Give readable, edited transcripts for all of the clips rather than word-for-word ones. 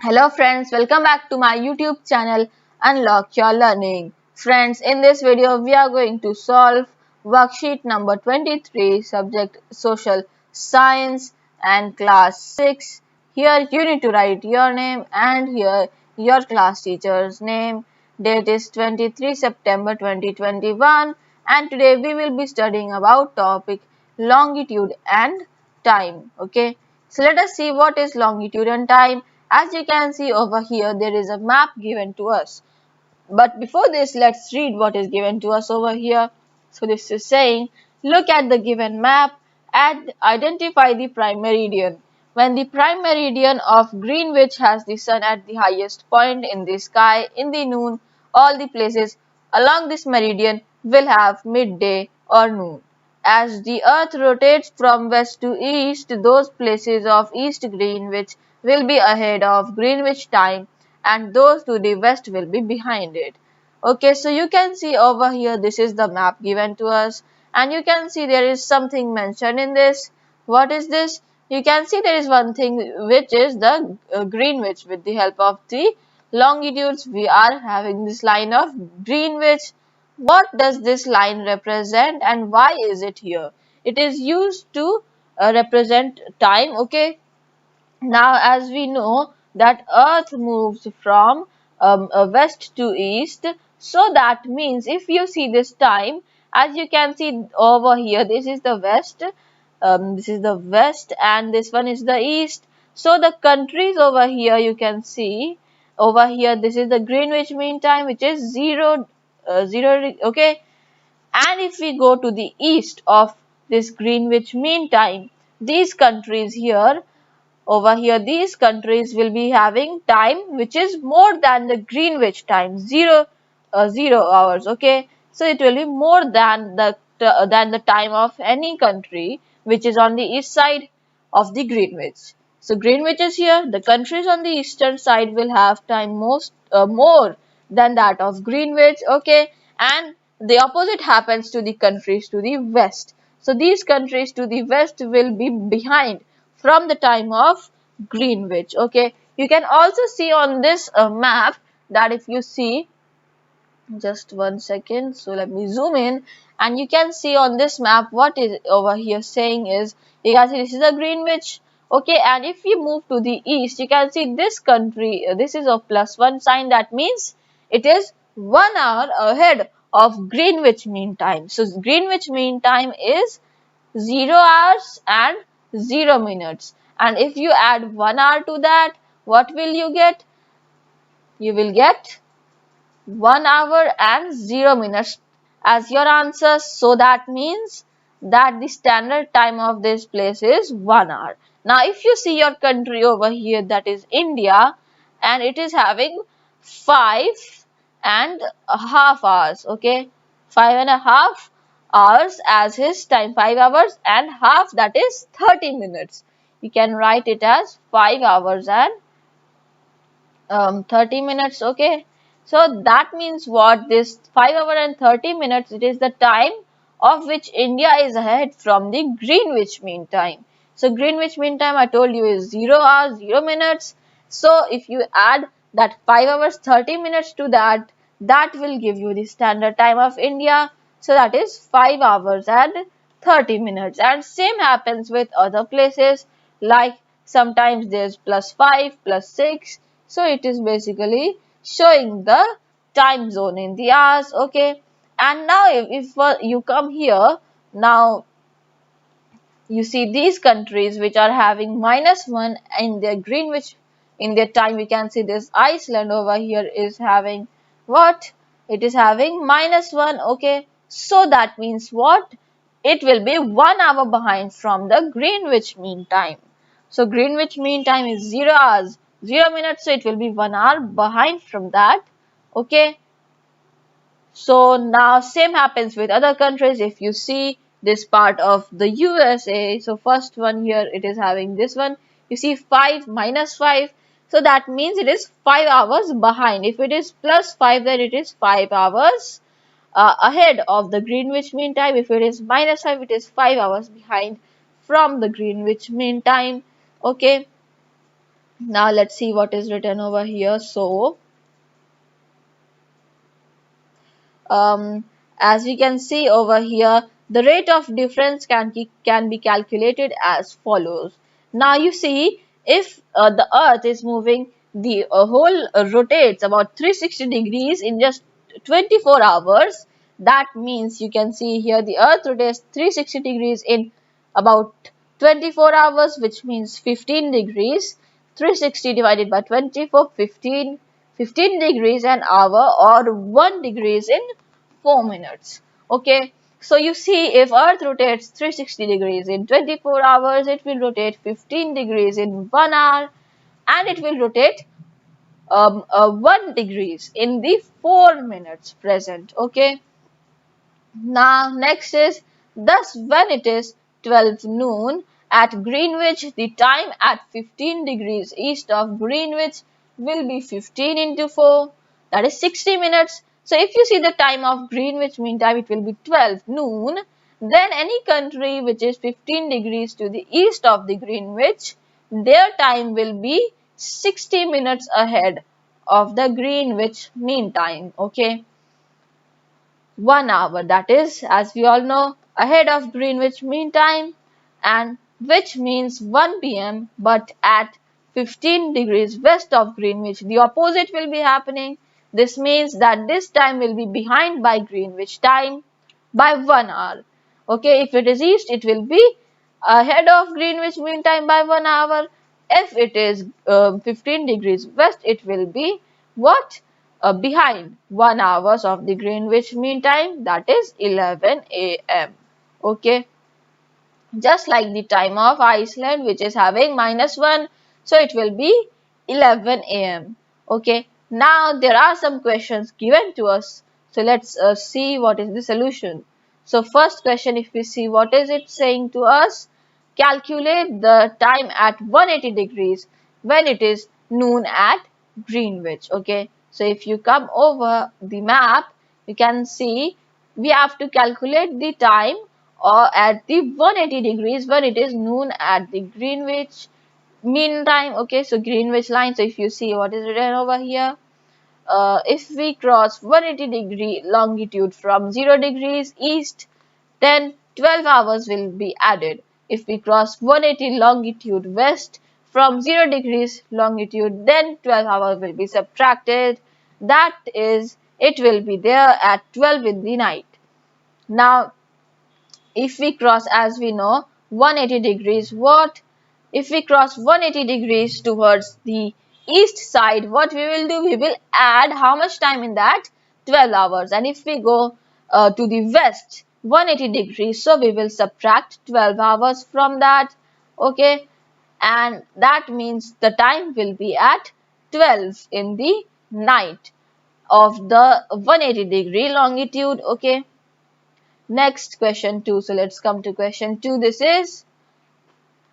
Hello friends, welcome back to my YouTube channel Unlock Your Learning. Friends, in this video we are going to solve worksheet number 23, subject Social Science and class 6. Here you need to write your name and here your class teacher's name. Date is 23 September 2021 and today we will be studying about topic longitude and time. Okay, so let us see what is longitude and time. As you can see over here, there is a map given to us. But before this, let's read what is given to us over here. So this is saying, look at the given map and identify the prime meridian. When the prime meridian of Greenwich has the sun at the highest point in the sky in the noon, all the places along this meridian will have midday or noon. As the earth rotates from west to east, those places of East Greenwich will be ahead of Greenwich time and those to the west will be behind it. Okay, so you can see over here, this is the map given to us and you can see there is something mentioned in this. What is this? You can see there is one thing which is the Greenwich. With the help of the longitudes, we are having this line of Greenwich. What does this line represent and why is it here? It is used to represent time. Okay, now, as we know that Earth moves from west to east, so that means if you see this time, as you can see over here, this is the west, and this one is the east. So the countries over here you can see over here. This is the Greenwich Mean Time, which is zero. Okay, and if we go to the east of this Greenwich Mean Time, these countries here over here, these countries will be having time which is more than the Greenwich time, 0 hours. Okay, so it will be more than the time of any country which is on the east side of the Greenwich. So Greenwich is here. The countries on the eastern side will have time more than that of Greenwich. Okay, and the opposite happens to the countries to the west. So these countries to the west will be behind from the time of Greenwich. Okay, you can also see on this map that if you see, just one second, so let me zoom in and you can see on this map what is over here saying is, you can see this is a Greenwich. Okay, and if you move to the east, you can see this country, this is a +1 sign. That means it is 1 hour ahead of Greenwich Mean Time. So Greenwich Mean Time is 0 hours and 0 minutes, and if you add 1 hour to that, what will you get? You will get 1 hour and 0 minutes as your answer. So that means that the standard time of this place is 1 hour. Now if you see your country over here, that is India, and it is having 5.5 hours. Okay, 5.5 hours as his time, 5 hours and half, that is 30 minutes. You can write it as 5 hours and 30 minutes. Okay, so that means what? This 5 hour and 30 minutes, it is the time of which India is ahead from the Greenwich Mean Time. So Greenwich Mean Time, I told you, is 0 hours 0 minutes. So if you add that 5 hours 30 minutes to that, that will give you the standard time of India. So that is 5 hours and 30 minutes. And same happens with other places, like sometimes there's +5 +6. So it is basically showing the time zone in the hours. Okay, and now if you come here, now you see these countries which are having -1 in their Greenwich, in their time. We can see this Iceland over here is having what? It is having -1. Okay, so that means what? It will be 1 hour behind from the Greenwich Mean Time. So Greenwich Mean Time is 0 hours 0 minutes, so it will be 1 hour behind from that. Okay, so now same happens with other countries. If you see this part of the USA, so first one here, it is having this one. You see 5 -5, so that means it is 5 hours behind. If it is +5, then it is 5 hours ahead of the Greenwich Mean Time. If it is -5, it is 5 hours behind from the Greenwich Mean Time. Okay, Now let's see what is written over here. So um, as we can see over here, the rate of difference can be calculated as follows. Now you see, if the earth is moving, the whole rotates about 360 degrees in just 24 hours. That means you can see here the earth rotates 360 degrees in about 24 hours, which means 15 degrees. 360 divided by 24, 15 degrees an hour, or 1 degrees in 4 minutes. Okay, so you see, if earth rotates 360 degrees in 24 hours, it will rotate 15 degrees in 1 hour, and it will rotate 1 degrees in the 4 minutes present. Okay, now next is, thus when it is 12 noon at Greenwich, the time at 15 degrees east of Greenwich will be 15 into 4, that is 60 minutes. So if you see the time of Greenwich Mean Time, it will be 12 noon. Then any country which is 15 degrees to the east of the Greenwich, their time will be 60 minutes ahead of the Greenwich Mean Time. Okay, 1 hour, that is, as we all know, ahead of Greenwich Mean Time, and which means 1 p.m. but at 15 degrees west of Greenwich. The opposite will be happening. This means that this time will be behind by Greenwich time by 1 hour. Okay, if it is east, it will be ahead of Greenwich Mean Time by 1 hour. If it is 15 degrees west, it will be what? Behind 1 hours of the Greenwich Mean Time, that is 11 a.m. Okay, just like the time of Iceland, which is having -1, so it will be 11 a.m. Okay, now there are some questions given to us, so let's see what is the solution. So first question, if we see, what is it saying to us? Calculate the time at 180 degrees when it is noon at Greenwich. Okay, so if you come over the map, you can see we have to calculate the time or at the 180 degrees when it is noon at the Greenwich Mean Time. Okay, so Greenwich line. So if you see what is written over here, if we cross 180 degree longitude from 0 degrees east, then 12 hours will be added. If we cross 180 longitude west from 0 degrees longitude, then 12 hours will be subtracted. That is, it will be there at 12 in the night. Now if we cross, as we know, 180 degrees, what? If we cross 180 degrees towards the east side, what we will do? We will add how much time in that? 12 hours. And if we go to the west, 180 degrees, so we will subtract 12 hours from that. Okay, and that means the time will be at 12 in the night of the 180 degree longitude. Okay, next question 2. So let's come to question 2. This is,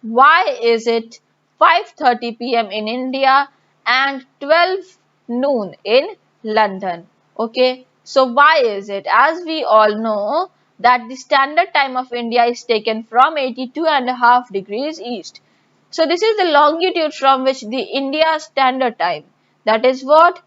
why is it 5:30 p.m. in India and 12 noon in London? Okay, so why is it? As we all know that the standard time of India is taken from 82.5 degrees east. So this is the longitude from which the India standard time, that is what?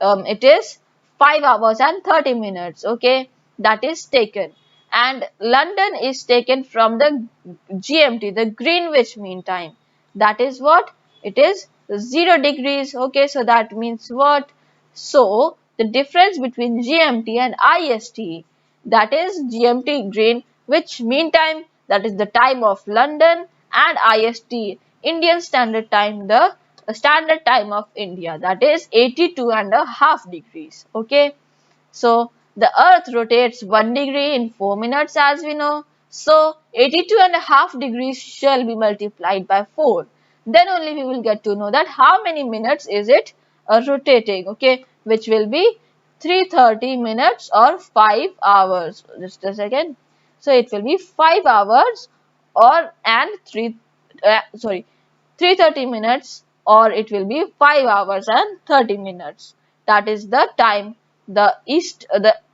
It is 5 hours and 30 minutes. Okay, that is taken. And London is taken from the GMT, the Greenwich Mean Time. That is what? It is 0 degrees. Okay, so that means what? So the difference between GMT and IST, that is GMT Greenwich Mean Time, that is the time of London, and IST, Indian Standard Time, the standard time of India, that is 82.5 degrees. Okay, so the earth rotates 1 degree in 4 minutes, as we know. So 82.5 degrees shall be multiplied by 4. Then only we will get to know that how many minutes is it rotating. Okay, which will be 330 minutes or 5 hours. Just a second. So it will be 5 hours or and 330 minutes, or it will be 5 hours and 30 minutes. That is the time, the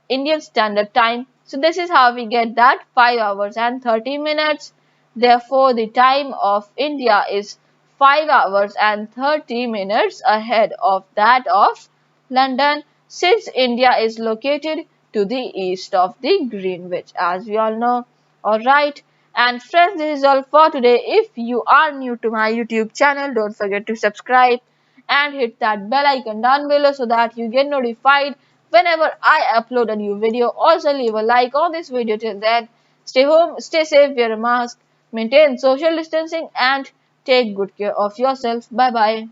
Indian Standard Time. So this is how we get that 5 hours and 30 minutes. Therefore, the time of India is 5 hours and 30 minutes ahead of that of London, since India is located to the east of the Greenwich, as we all know. Alright, and friends, this is all for today. If you are new to my YouTube channel, don't forget to subscribe and hit that bell icon down below so that you get notified whenever I upload a new video. Also, leave a like on this video. Till then, stay home, stay safe, wear a mask, maintain social distancing, and take good care of yourself. Bye bye.